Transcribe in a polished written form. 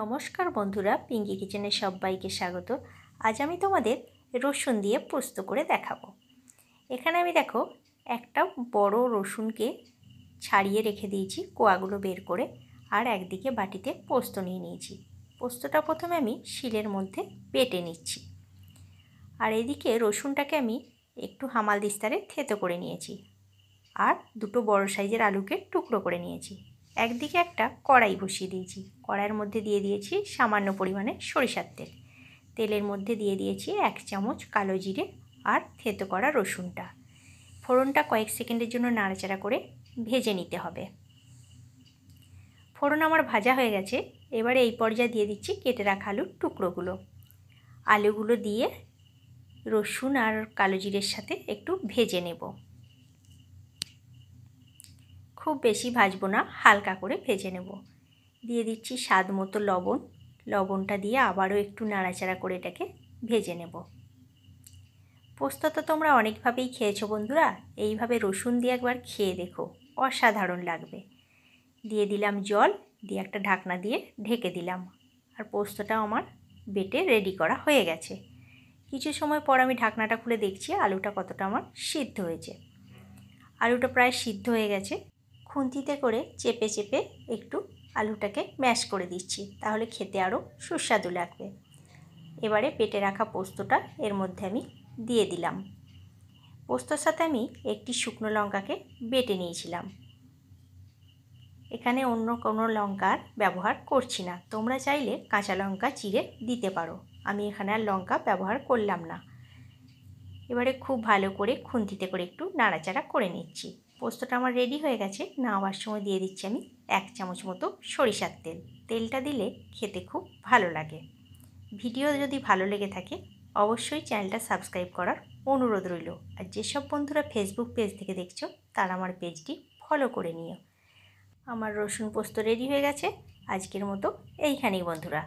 নমস্কার বন্ধুরা, পিঙ্কি কিচেনে সবাইকে স্বাগত। আজ আমি তোমাদের রসুন দিয়ে পোস্ত করে দেখাবো। এখানে আমি দেখো একটা বড় রসুনকে ছাড়িয়ে রেখে দিয়েছি কোয়াগুলো বের করে, আর একদিকে বাটিতে পোস্ত নিয়ে নিয়েছি। পোস্তটা প্রথমে আমি শিলের মধ্যে বেটে নিচ্ছি, আর এদিকে রসুনটাকে আমি একটু হামাল দিস্তারে থেতো করে নিয়েছি, আর দুটো বড় সাইজের আলুকে টুকরো করে নিয়েছি। একদিকে একটা কড়াই বসিয়ে দিয়েছি, কড়াইয়ের মধ্যে দিয়ে দিয়েছি সামান্য পরিমাণে সরিষার তেল। তেলের মধ্যে দিয়ে দিয়েছি 1 চামচ কালো জিরে আর থেতো করা রসুনটা। ফোড়নটা কয়েক সেকেন্ডের জন্য নাড়াচাড়া করে ভেজে নিতে হবে। ফোড়ন আমার ভাজা হয়ে গেছে। এবারে এই পর্যায়ে দিয়ে দিচ্ছি কেটে রাখা আলুর টুকরোগুলো। আলুগুলো দিয়ে রসুন আর কালো জিরের সাথে একটু ভেজে নেব। খুব বেশি ভাজবো না, হালকা করে ভেজে নেব। দিয়ে দিচ্ছি স্বাদ মতো লবণ। লবণটা দিয়ে আবারও একটু নাড়াচাড়া করে এটাকে ভেজে নেব। পোস্ত তো তোমরা অনেকভাবেই খেয়েছো বন্ধুরা, এইভাবে রসুন দিয়ে একবার খেয়ে দেখো, অসাধারণ লাগবে। দিয়ে দিলাম জল, দিয়ে একটা ঢাকনা দিয়ে ঢেকে দিলাম। আর পোস্তটা আমার বেটে রেডি করা হয়ে গেছে। কিছু সময় পর আমি ঢাকনাটা খুলে দেখছি আলুটা কতটা আমার সিদ্ধ হয়েছে। আলুটা প্রায় সিদ্ধ হয়ে গেছে। খুন্তিতে করে চেপে চেপে একটু আলুটাকে ম্যাশ করে দিচ্ছি, তাহলে খেতে আরও সুস্বাদু লাগবে। এবারে বেটে রাখা পোস্তটা এর মধ্যে আমি দিয়ে দিলাম। পোস্তর সাথে আমি একটি শুকনো লঙ্কাকে বেটে নিয়েছিলাম। এখানে অন্য কোনো লঙ্কার ব্যবহার করছি না, তোমরা চাইলে কাঁচা লঙ্কা চিড়ে দিতে পারো। আমি এখানে আর লঙ্কা ব্যবহার করলাম না। এবারে খুব ভালো করে খুন্তিতে করে একটু নাড়াচাড়া করে নিচ্ছি। পোস্তটা আমার রেডি হয়ে গেছে। নামাবার সময় দিয়ে দিচ্ছি আমি 1 চামচ মতো সরিষার তেল। তেলটা দিলে খেতে খুব ভালো লাগে। ভিডিও যদি ভালো লেগে থাকে অবশ্যই চ্যানেলটা সাবস্ক্রাইব করার অনুরোধ রইল। আর যেসব বন্ধুরা ফেসবুক পেজ থেকে দেখছো তারা আমার পেজটি ফলো করে নিও। আমার রসুন পোস্ত রেডি হয়ে গেছে। আজকের মতো এইখানেই বন্ধুরা।